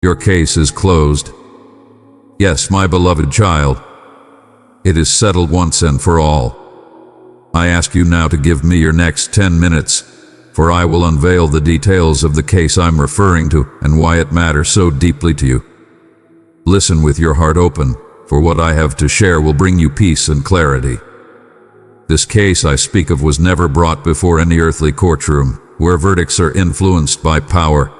Your case is closed. Yes, my beloved child. It is settled once and for all. I ask you now to give me your next 10 minutes, for I will unveil the details of the case I'm referring to and why it matters so deeply to you. Listen with your heart open, for what I have to share will bring you peace and clarity. This case I speak of was never brought before any earthly courtroom, where verdicts are influenced by power,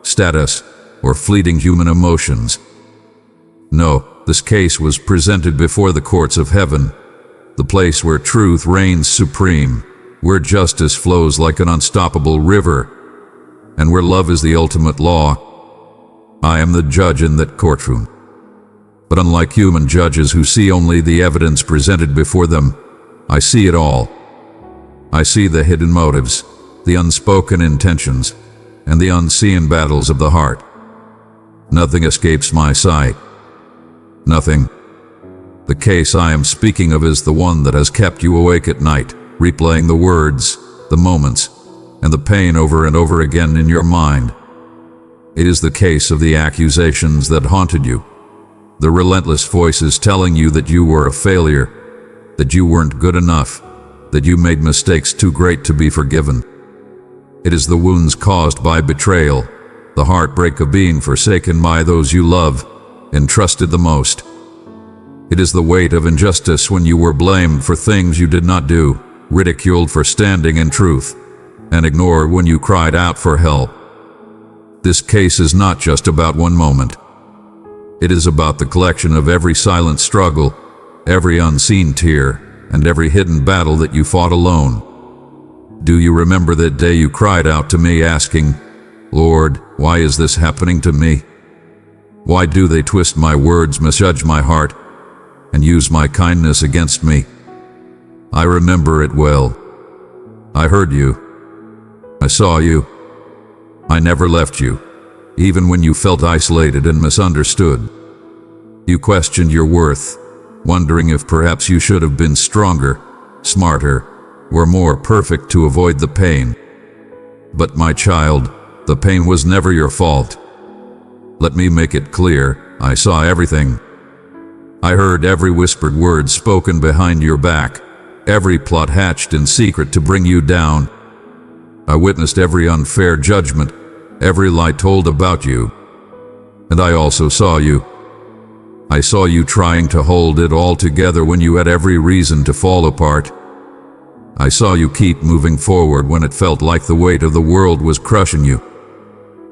status, or fleeting human emotions. No, this case was presented before the courts of heaven, the place where truth reigns supreme, where justice flows like an unstoppable river, and where love is the ultimate law. I am the judge in that courtroom. But unlike human judges who see only the evidence presented before them, I see it all. I see the hidden motives, the unspoken intentions, and the unseen battles of the heart. Nothing escapes my sight. Nothing. The case I am speaking of is the one that has kept you awake at night, replaying the words, the moments, and the pain over and over again in your mind. It is the case of the accusations that haunted you, the relentless voices telling you that you were a failure, that you weren't good enough, that you made mistakes too great to be forgiven. It is the wounds caused by betrayal, the heartbreak of being forsaken by those you love and trusted the most. It is the weight of injustice when you were blamed for things you did not do, ridiculed for standing in truth, and ignored when you cried out for help. This case is not just about one moment. It is about the collection of every silent struggle, every unseen tear, and every hidden battle that you fought alone. Do you remember that day you cried out to me asking, "Lord, why is this happening to me? Why do they twist my words, misjudge my heart, and use my kindness against me?" I remember it well. I heard you. I saw you. I never left you, even when you felt isolated and misunderstood. You questioned your worth, wondering if perhaps you should have been stronger, smarter, or more perfect to avoid the pain. But my child, the pain was never your fault. Let me make it clear, I saw everything. I heard every whispered word spoken behind your back, every plot hatched in secret to bring you down. I witnessed every unfair judgment, every lie told about you. And I also saw you. I saw you trying to hold it all together when you had every reason to fall apart. I saw you keep moving forward when it felt like the weight of the world was crushing you.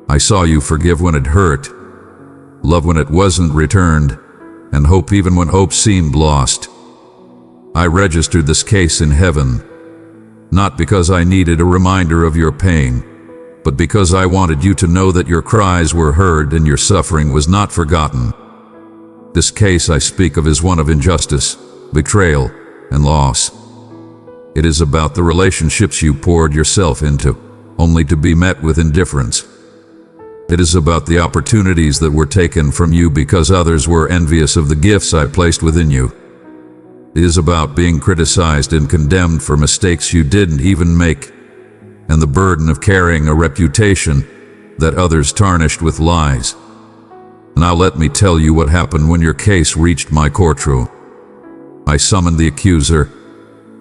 I saw you forgive when it hurt, love when it wasn't returned, and hope even when hope seemed lost. I registered this case in heaven, not because I needed a reminder of your pain, but because I wanted you to know that your cries were heard and your suffering was not forgotten. This case I speak of is one of injustice, betrayal, and loss. It is about the relationships you poured yourself into, only to be met with indifference. It is about the opportunities that were taken from you because others were envious of the gifts I placed within you. It is about being criticized and condemned for mistakes you didn't even make, and the burden of carrying a reputation that others tarnished with lies. Now let me tell you what happened when your case reached my courtroom. I summoned the accuser,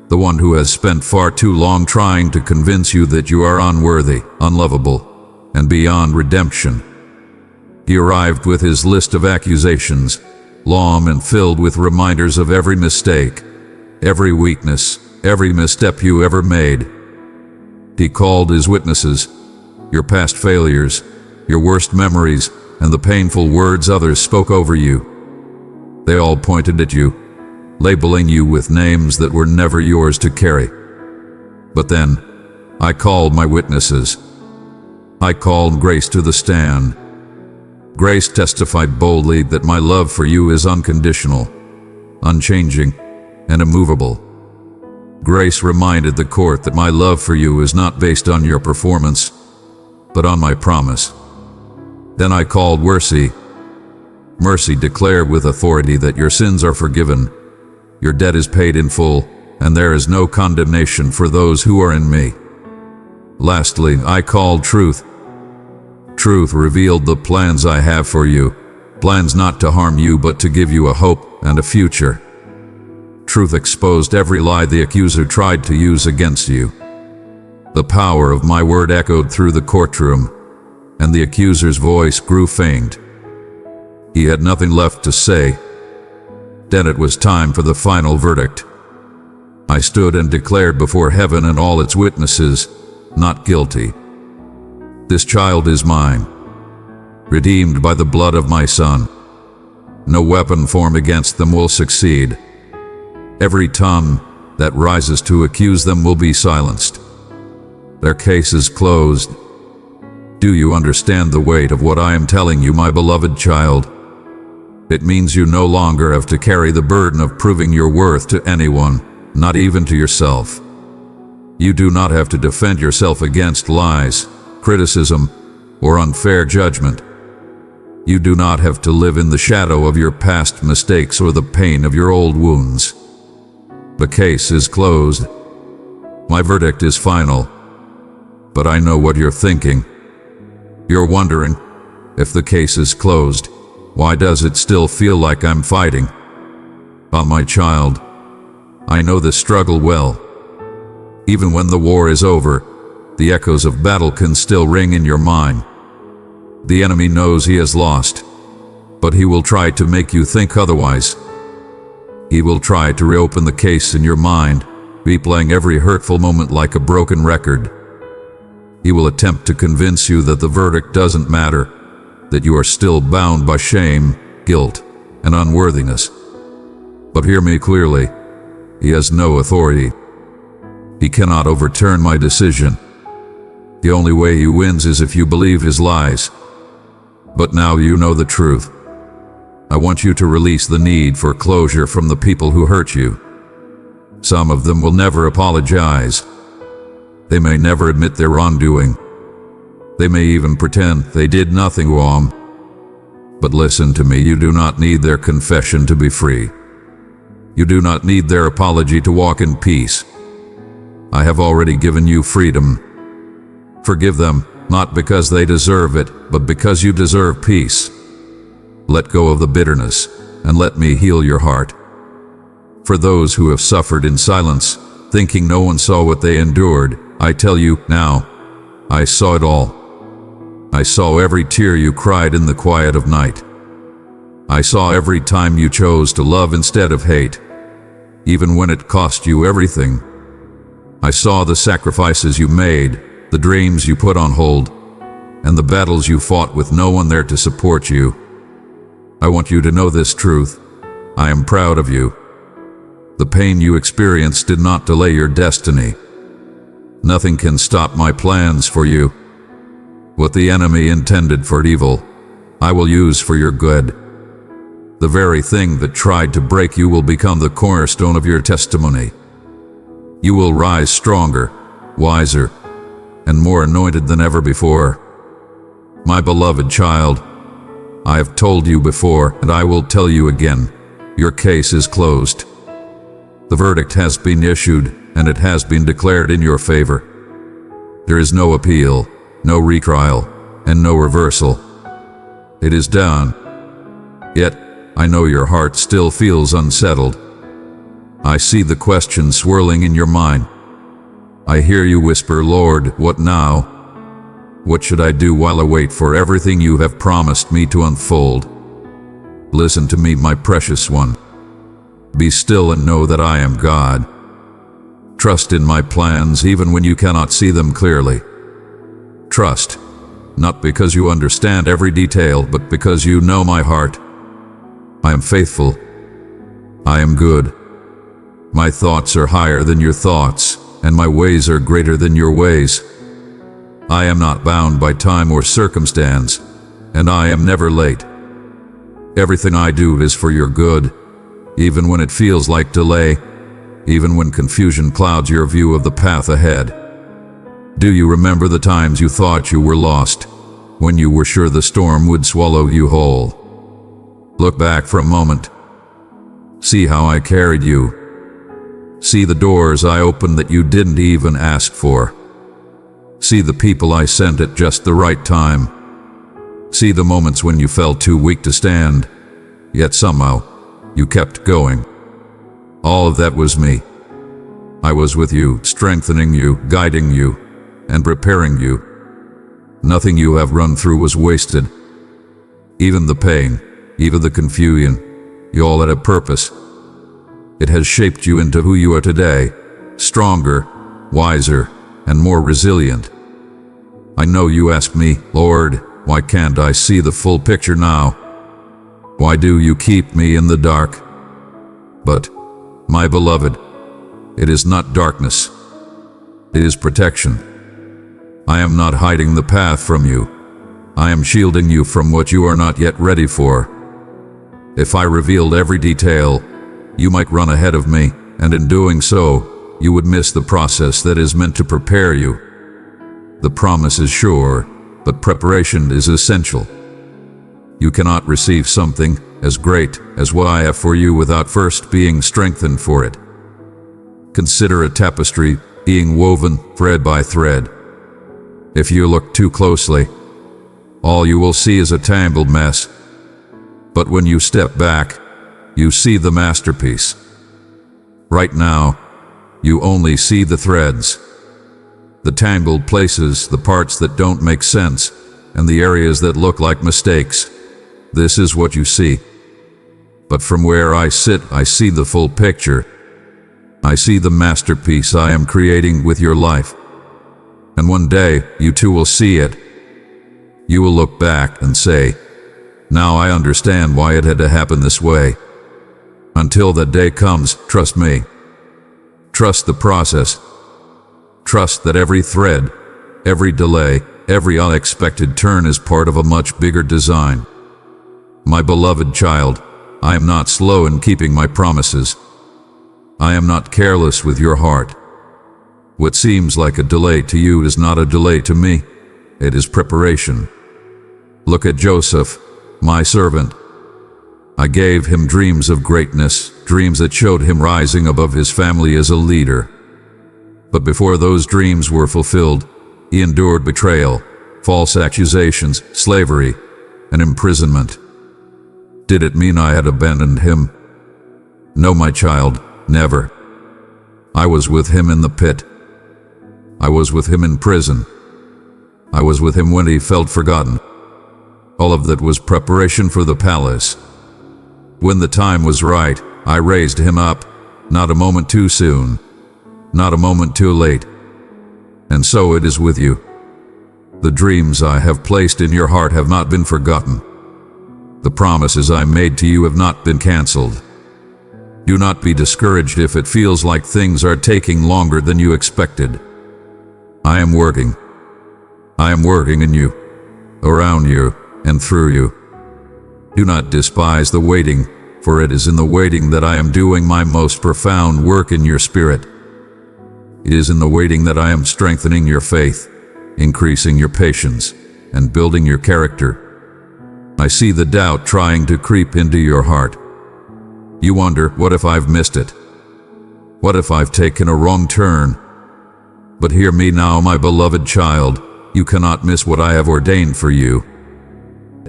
the one who has spent far too long trying to convince you that you are unworthy, unlovable, and beyond redemption. He arrived with his list of accusations, long and filled with reminders of every mistake, every weakness, every misstep you ever made. He called his witnesses, your past failures, your worst memories, and the painful words others spoke over you. They all pointed at you, labeling you with names that were never yours to carry. But then, I called my witnesses. I called Grace to the stand. Grace testified boldly that my love for you is unconditional, unchanging, and immovable. Grace reminded the court that my love for you is not based on your performance, but on my promise. Then I called Mercy. Mercy declared with authority that your sins are forgiven, your debt is paid in full, and there is no condemnation for those who are in me. Lastly, I called Truth. Truth revealed the plans I have for you, plans not to harm you but to give you a hope and a future. Truth exposed every lie the accuser tried to use against you. The power of my word echoed through the courtroom, and the accuser's voice grew faint. He had nothing left to say. Then it was time for the final verdict. I stood and declared before heaven and all its witnesses, not guilty. This child is mine, redeemed by the blood of my Son. No weapon formed against them will succeed. Every tongue that rises to accuse them will be silenced. Their case is closed. Do you understand the weight of what I am telling you, my beloved child? It means you no longer have to carry the burden of proving your worth to anyone, not even to yourself. You do not have to defend yourself against lies, criticism, or unfair judgment. You do not have to live in the shadow of your past mistakes or the pain of your old wounds. The case is closed. My verdict is final. But I know what you're thinking. You're wondering, if the case is closed, why does it still feel like I'm fighting? Oh, my child, I know this struggle well. Even when the war is over, the echoes of battle can still ring in your mind. The enemy knows he has lost, but he will try to make you think otherwise. He will try to reopen the case in your mind, replaying every hurtful moment like a broken record. He will attempt to convince you that the verdict doesn't matter, that you are still bound by shame, guilt, and unworthiness. But hear me clearly, he has no authority. He cannot overturn my decision. The only way he wins is if you believe his lies. But now you know the truth. I want you to release the need for closure from the people who hurt you. Some of them will never apologize. They may never admit their wrongdoing. They may even pretend they did nothing wrong. But listen to me, you do not need their confession to be free. You do not need their apology to walk in peace. I have already given you freedom. Forgive them, not because they deserve it, but because you deserve peace. Let go of the bitterness, and let me heal your heart. For those who have suffered in silence, thinking no one saw what they endured, I tell you now, I saw it all. I saw every tear you cried in the quiet of night. I saw every time you chose to love instead of hate, even when it cost you everything. I saw the sacrifices you made, the dreams you put on hold, and the battles you fought with no one there to support you. I want you to know this truth. I am proud of you. The pain you experienced did not delay your destiny. Nothing can stop my plans for you. What the enemy intended for evil, I will use for your good. The very thing that tried to break you will become the cornerstone of your testimony. You will rise stronger, wiser, and more anointed than ever before. My beloved child, I have told you before, and I will tell you again, your case is closed. The verdict has been issued, and it has been declared in your favor. There is no appeal, no retrial, and no reversal. It is done. Yet, I know your heart still feels unsettled. I see the question swirling in your mind. I hear you whisper, Lord, what now? What should I do while I wait for everything you have promised me to unfold? Listen to me, my precious one. Be still and know that I am God. Trust in my plans even when you cannot see them clearly. Trust, not because you understand every detail, but because you know my heart. I am faithful. I am good. My thoughts are higher than your thoughts, and my ways are greater than your ways. I am not bound by time or circumstance, and I am never late. Everything I do is for your good, even when it feels like delay, even when confusion clouds your view of the path ahead. Do you remember the times you thought you were lost, when you were sure the storm would swallow you whole? Look back for a moment. See how I carried you. See the doors I opened that you didn't even ask for. See the people I sent at just the right time. See the moments when you felt too weak to stand, yet somehow you kept going. All of that was me. I was with you, strengthening you, guiding you, and preparing you. Nothing you have run through was wasted. Even the pain, even the confusion, you all had a purpose. It has shaped you into who you are today, stronger, wiser, and more resilient. I know you ask me, Lord, why can't I see the full picture now? Why do you keep me in the dark? But, my beloved, it is not darkness. It is protection. I am not hiding the path from you. I am shielding you from what you are not yet ready for. If I revealed every detail, you might run ahead of me, and in doing so, you would miss the process that is meant to prepare you. The promise is sure, but preparation is essential. You cannot receive something as great as what I have for you without first being strengthened for it. Consider a tapestry being woven thread by thread. If you look too closely, all you will see is a tangled mess. But when you step back, you see the masterpiece. Right now, you only see the threads, the tangled places, the parts that don't make sense, and the areas that look like mistakes. This is what you see. But from where I sit, I see the full picture. I see the masterpiece I am creating with your life. And one day, you too will see it. You will look back and say, now I understand why it had to happen this way. Until that day comes, trust me. Trust the process. Trust that every thread, every delay, every unexpected turn is part of a much bigger design. My beloved child, I am not slow in keeping my promises. I am not careless with your heart. What seems like a delay to you is not a delay to me. It is preparation. Look at Joseph, my servant. I gave him dreams of greatness, dreams that showed him rising above his family as a leader. But before those dreams were fulfilled, he endured betrayal, false accusations, slavery, and imprisonment. Did it mean I had abandoned him? No, my child, never. I was with him in the pit. I was with him in prison. I was with him when he felt forgotten. All of that was preparation for the palace. When the time was right, I raised him up, not a moment too soon, not a moment too late. And so it is with you. The dreams I have placed in your heart have not been forgotten. The promises I made to you have not been canceled. Do not be discouraged if it feels like things are taking longer than you expected. I am working. I am working in you, around you, and through you. Do not despise the waiting, for it is in the waiting that I am doing my most profound work in your spirit. It is in the waiting that I am strengthening your faith, increasing your patience, and building your character. I see the doubt trying to creep into your heart. You wonder, what if I've missed it? What if I've taken a wrong turn? But hear me now, my beloved child, you cannot miss what I have ordained for you.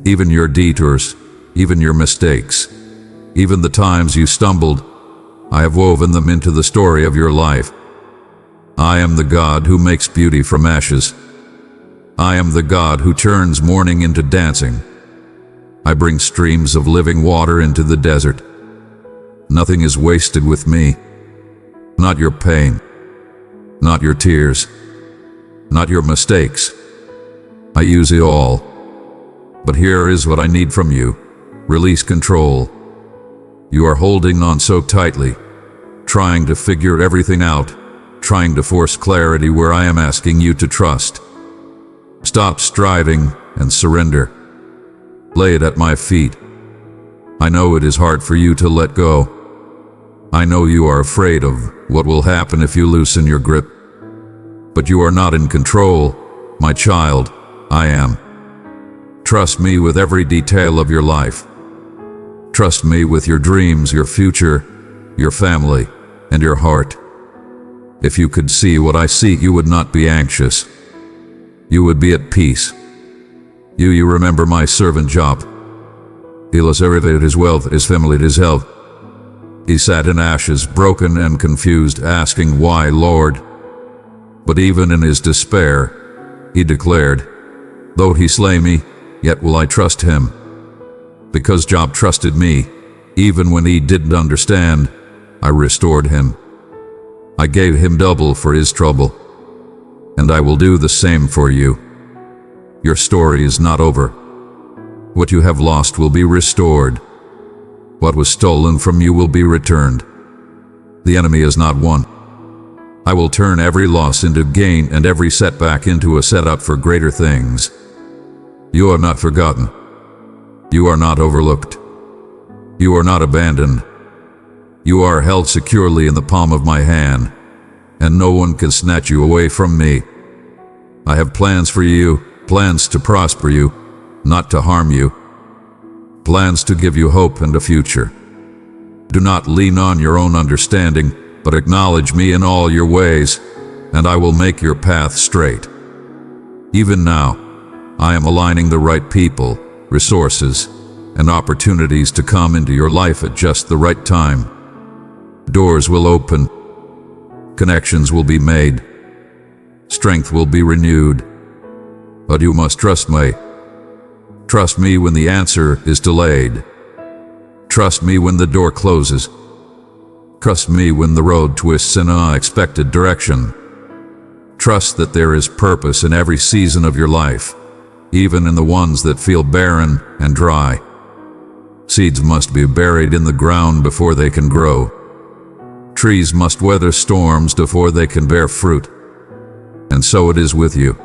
Even your detours, even your mistakes, even the times you stumbled, I have woven them into the story of your life. I am the God who makes beauty from ashes. I am the God who turns mourning into dancing. I bring streams of living water into the desert. Nothing is wasted with me. Not your pain, not your tears, not your mistakes. I use it all. But here is what I need from you. Release control. You are holding on so tightly, trying to figure everything out, trying to force clarity where I am asking you to trust. Stop striving and surrender. Lay it at my feet. I know it is hard for you to let go. I know you are afraid of what will happen if you loosen your grip. But you are not in control, my child. I am. Trust me with every detail of your life. Trust me with your dreams, your future, your family, and your heart. If you could see what I see, you would not be anxious. You would be at peace. You remember my servant Job. He lost everything, his wealth, his family, his health. He sat in ashes, broken and confused, asking, "Why, Lord?" But even in his despair, he declared, "Though he slay me, yet will I trust him." Because Job trusted me, even when he didn't understand, I restored him. I gave him double for his trouble, and I will do the same for you. Your story is not over. What you have lost will be restored. What was stolen from you will be returned. The enemy is not won. I will turn every loss into gain and every setback into a setup for greater things. You are not forgotten. You are not overlooked. You are not abandoned. You are held securely in the palm of my hand, and no one can snatch you away from me. I have plans for you, plans to prosper you, not to harm you, plans to give you hope and a future. Do not lean on your own understanding, but acknowledge me in all your ways, and I will make your path straight. Even now, I am aligning the right people, resources, and opportunities to come into your life at just the right time. Doors will open, connections will be made, strength will be renewed. But you must trust me. Trust me when the answer is delayed. Trust me when the door closes. Trust me when the road twists in an unexpected direction. Trust that there is purpose in every season of your life, even in the ones that feel barren and dry. Seeds must be buried in the ground before they can grow. Trees must weather storms before they can bear fruit. And so it is with you.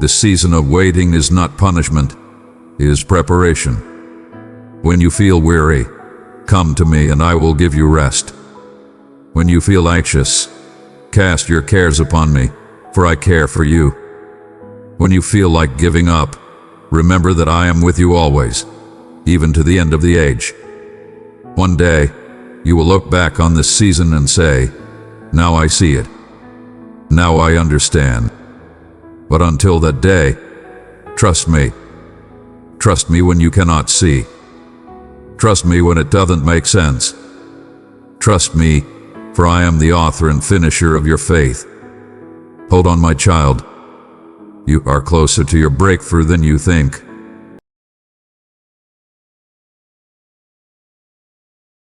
The season of waiting is not punishment, it is preparation. When you feel weary, come to me and I will give you rest. When you feel anxious, cast your cares upon me, for I care for you. When you feel like giving up, remember that I am with you always, even to the end of the age. One day, you will look back on this season and say, "Now I see it. Now I understand." But until that day, trust me. Trust me when you cannot see. Trust me when it doesn't make sense. Trust me, for I am the author and finisher of your faith. Hold on, my child. You are closer to your breakthrough than you think.